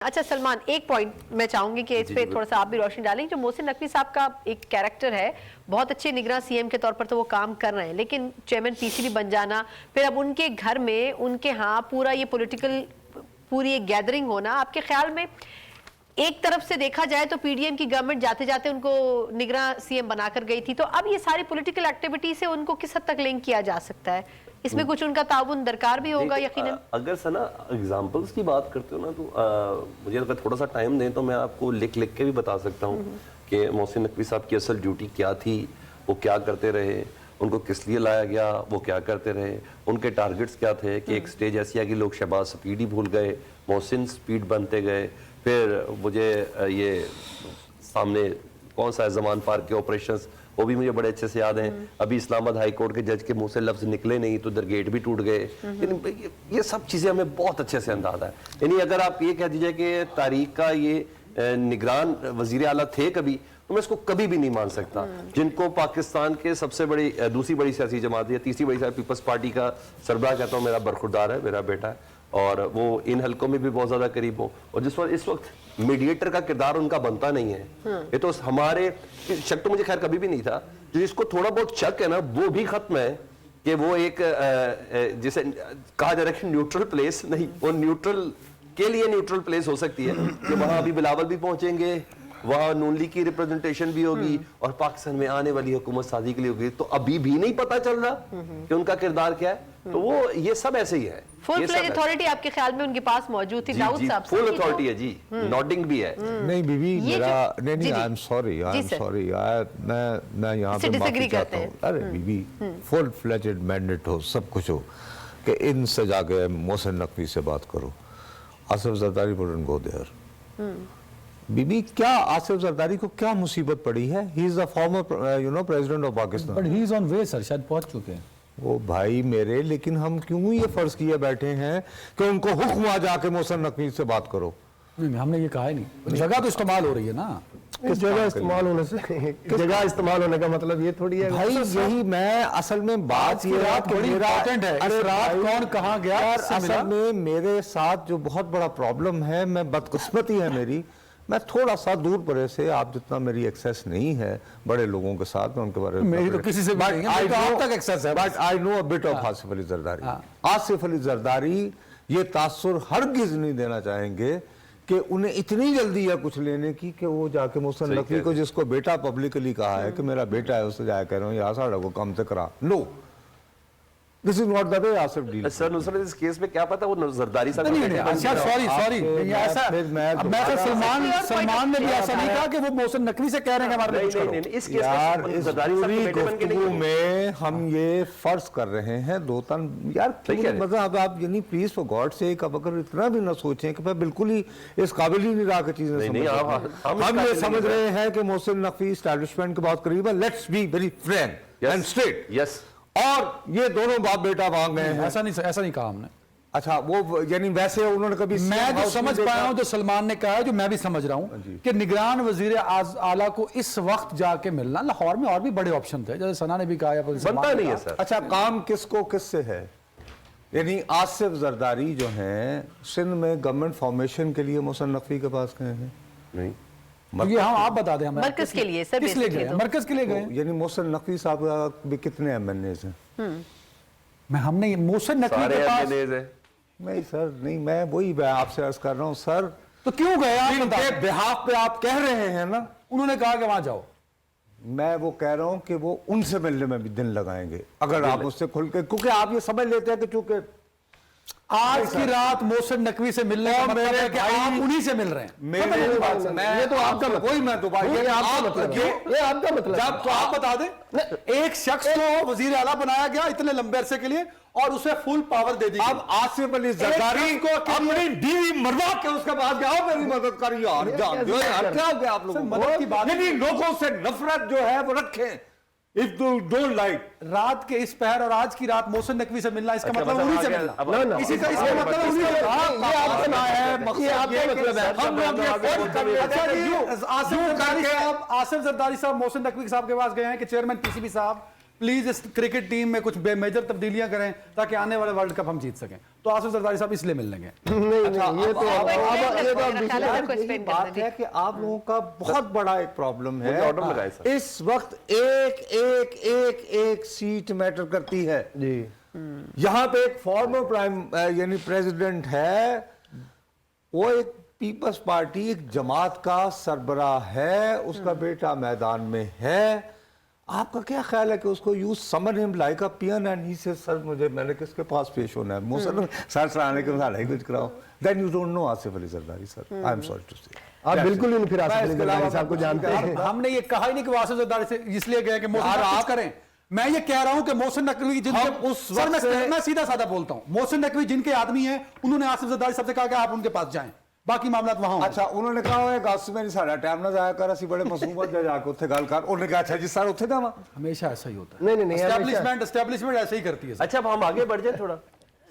अच्छा सलमान, एक पॉइंट मैं चाहूंगी कि इस पे थोड़ा सा आप भी रोशनी डालें। जो मोहसिन नकवी साहब का एक कैरेक्टर है, बहुत अच्छे निगरान सीएम के तौर पर तो वो काम कर रहे हैं, लेकिन चेयरमैन पीसीबी बन जाना, फिर अब उनके घर में उनके यहाँ पूरा ये पॉलिटिकल पूरी एक गैदरिंग होना, आपके ख्याल में एक तरफ से देखा जाए तो पीडीएम की गवर्नमेंट जाते जाते उनको निगरान सीएम बनाकर गई थी, तो अब ये सारी पॉलिटिकल एक्टिविटी से उनको किस हद तक लिंक किया जा सकता है? इसमें कुछ उनका ताउन दरकार भी होगा यकीनन। अगर सना एग्जांपल्स की बात करते हो ना, तो मुझे अगर थोड़ा सा टाइम दें तो मैं आपको लिख लिख के भी बता सकता हूँ कि मोहसिन नकवी साहब की असल ड्यूटी क्या थी, वो क्या करते रहे, उनको किस लिए लाया गया, वो क्या करते रहे, उनके टारगेट्स क्या थे। कि एक स्टेज ऐसी आ कि लोग शहबाज स्पीड ही भूल गए, मोहसिन स्पीड बनते गए। फिर मुझे ये सामने कौन सा है जमान पार्क के ऑपरेशंस, वो भी मुझे बड़े अच्छे से याद हैं। अभी इस्लामाबाद हाई कोर्ट के जज के मुंह से लफ्ज निकले नहीं तो इधर गेट भी टूट गए। ये सब चीजें हमें बहुत अच्छे से अंदाजा है। यानी अगर आप ये कह दीजिए कि तारीख का ये निगरान वजीर आला थे कभी, तो मैं इसको कभी भी नहीं मान सकता। जिनको पाकिस्तान के सबसे बड़ी दूसरी बड़ी सियासी जमात या तीसरी बड़ी पीपल्स पार्टी का सरबराह कहता हूँ, मेरा बरखुरदार है, मेरा बेटा है, और वो इन हलकों में भी बहुत ज्यादा करीब हो, और इस वक्त मीडिएटर का किरदार उनका बनता नहीं है। ये तो हमारे शक तो मुझे खैर कभी भी नहीं था, जिसको थोड़ा बहुत शक है ना वो भी खत्म है कि वो एक जिसे कहा जा रहा है न्यूट्रल प्लेस नहीं, वो न्यूट्रल के लिए न्यूट्रल प्लेस हो सकती है कि वहां अभी बिलावल भी पहुंचेंगे, वहां नून लीग की रिप्रेजेंटेशन भी होगी और पाकिस्तान में आने वाली हुकूमत साजी के लिए होगी। तो अभी भी नहीं पता चल रहा कि उनका किरदार क्या है। तो वो ये सब ऐसे ही है। फुल फ्लेज अथॉरिटी आपके ख्याल में उनके पास मौजूद थी? दाऊद साहब फुल अथॉरिटी है जी, नोटिंग भी है। नहीं बीबी, मेरा नहीं, आई एम सॉरी मैं यहाँ पे माफी चाहता हूँ। अरे बीबी, फुल फ्लेजेड मैंडेट हो, सब कुछ हो कि इनसे जाके मोहसिन नकवी से बात करो। Asif Zardari wouldn't go there. बीबी, क्या आसिफ जरदारी को क्या मुसीबत पड़ी है? He is the former president of Pakistan. But he is on way sir, शायद पहुंच चुके हैं वो भाई मेरे। लेकिन हम क्यों ये फर्ज किए बैठे हैं कि उनको हुक्म आ जाके मोहसिन नकवी से बात करो? नहीं, हमने ये कहा ही नहीं। जगह तो इस्तेमाल हो रही है ना। किस जगह इस्तेमाल होने से जगह इस्तेमाल होने का मतलब ये थोड़ी है भाई, यही मैं असल में बात ये बड़ी इंपॉर्टेंट है। इस रात कौन कहाँ गया? असल में मेरे साथ जो बहुत बड़ा प्रॉब्लम है, मैं बदकिस्मती है मेरी, मैं थोड़ा सा दूर परे से, आप जितना मेरी एक्सेस नहीं है बड़े लोगों के साथ, मैं उनके बारे में मेरी तो किसी से भी नहीं है, आप तक एक्सेस है। But I know a bit of Asif Ali Zardari. Asif Ali Zardari ये तासुर हरगिज नहीं देना चाहेंगे कि उन्हें इतनी जल्दी है कुछ लेने की कि वो जाके मोहसिन नकवी को, जिसको बेटा पब्लिकली कहा है कि मेरा बेटा है, उससे जाकर कह रहे हो यार साड़ा को कम से करा। No, this is not the way Asif deal. Sir Nusrat, इस केस में क्या पता वो जरदारी साहब नहीं, अच्छा सॉरी ऐसा मैं तो सलमान ने भी ऐसा नहीं कहा कि वो मोहसिन नकवी से कह रहे हैं हमारे नहीं, इस केस यार इस गुफ्तगू में हम ये फर्ज कर रहे हैं दो तन यार, मतलब आप यानी प्लीज फॉर गॉड सेक, अब अगर इतना भी ना सोचें कि मैं बिल्कुल ही इस काबिल ही नहीं रहा कि चीजें हम ये समझ रहे हैं कि मोहसिन नकवी एस्टैब्लिशमेंट के बहुत करीब है। Let's be very Frank and straight. Yes, और ये दोनों बाप बेटा भाग गए हैं। ऐसा नहीं कहा हमने। अच्छा, वो यानी वैसे उन्होंने कभी, मैं जो समझ पाया हूं, जो सलमान ने कहा है, जो मैं भी समझ रहा हूं कि निगरान वजीर आला को इस वक्त जाके मिलना, लाहौर में और भी बड़े ऑप्शन थे, जैसे सना ने भी कहा, बनता नहीं है सर। अच्छा, काम किसको किससे है? यानी आसिफ जरदारी जो हैं सिंध में गवर्नमेंट फॉर्मेशन के लिए मोहसिन नकवी के पास गए हैं? नहीं, ये हम आप बता दें हमें मरकज के लिए सर, किस लिए गए? मरकज के लिए गए। यानी मोहसिन नकवी साहब का भी कितने एमएनएज हैं? मैं हमने मोहसिन नकवी के पास नहीं सर, नहीं, मैं वही आपसे अर्ज कर रहा हूं सर। तो क्यों गए आप? इनके बिहाफ पे आप कह रहे हैं ना, उन्होंने कहा कि वहां जाओ। मैं वो कह रहा हूं कि वो उनसे मिलने में भी दिन लगाएंगे अगर आप उससे खुल के, क्योंकि आप ये समझ लेते हैं कि चूंकि आज की रात मोहसिन नकवी से मिलने का मतलब है कि आप उन्हीं से मिल रहे हैं। ये तो आपका वही मैं तो ये आपका मतलब जब तो आप बता दें, एक शख्स को वजीर आला बनाया गया इतने लंबे अरसे के लिए और उसे फुल पावर दे दी। अब आसिफ अली जरदारी को अपनी बीवी मरवा के उसके बाद जाओ मेरी मदद करिए यार, क्या हो गया आप लोगों को? मदद की बात नहीं, लोगों से नफरत जो है वो रखें। If you don't like, रात के इस पहर और आज की रात मोहसिन नकवी से मिलना, इसका मतलब उन्हीं से मिलना। इसी का इसका मतलब उन्हीं से। ये आपका है, ये आपका मतलब है। हम लोग आसिफ जरदारी साहब मोहसिन नकवी साहब के पास गए हैं कि चेयरमैन पीसीबी साहब प्लीज इस क्रिकेट टीम में कुछ मेजर तब्दीलियां करें ताकि आने वाले वर्ल्ड कप हम जीत सकें। तो आसिफ जरदारी साहब इसलिए मिल लेंगे। नहीं नहीं, ये तो यही बात है कि आप लोगों का बहुत बड़ा एक प्रॉब्लम है। ऑर्डर लगाए सर। इस वक्त एक एक एक एक सीट मैटर करती है जी। यहाँ पे एक फॉर्मर प्राइम यानी प्रेसिडेंट है, वो एक पीपल्स पार्टी एक जमात का सरबराह है, उसका बेटा मैदान में है। आपका क्या ख्याल है कि उसको use summon him like a peon and he say sir मुझे मैंने किसके पास पेश होना है, मुझसे सर सराहने के साथ कुछ कराओ, then you don't know Asif Ali Zardari sir. I am sorry to say आप बिल्कुल ही नहीं फिर आसिफ अली जरदारी साहब को जानते हैं। हमने ये कहा ही नहीं कि वो आसिफ जरदारी से इसलिए गए कि मोहसिन आप करें। मैं ये कह रहा हूं कि मोहसिन नकवी जिनके उस सर वक्त मैं सीधा साधा बोलता हूं, मोहसिन नकवी जिनके आदमी हैं उन्होंने आसिफ जरदारी साहब से कहा कि आप उनके पास जाएं, बाकी मामला वहां। अच्छा उन्होंने कहा होगा गास में नहीं सारा टाइम ना जाया कर, ਅਸੀਂ बड़े मसूमत जा जाके ਉੱਥੇ ਗੱਲ ਕਰ। ਉਹਨੇ कहा अच्छा जी सर ਉੱਥੇ जावा। हमेशा ऐसा ही होता है। नहीं नहीं नहीं, एस्टेब्लिशमेंट ऐसे ही करती है। अच्छा अब हम आगे बढ़ जाए थोड़ा।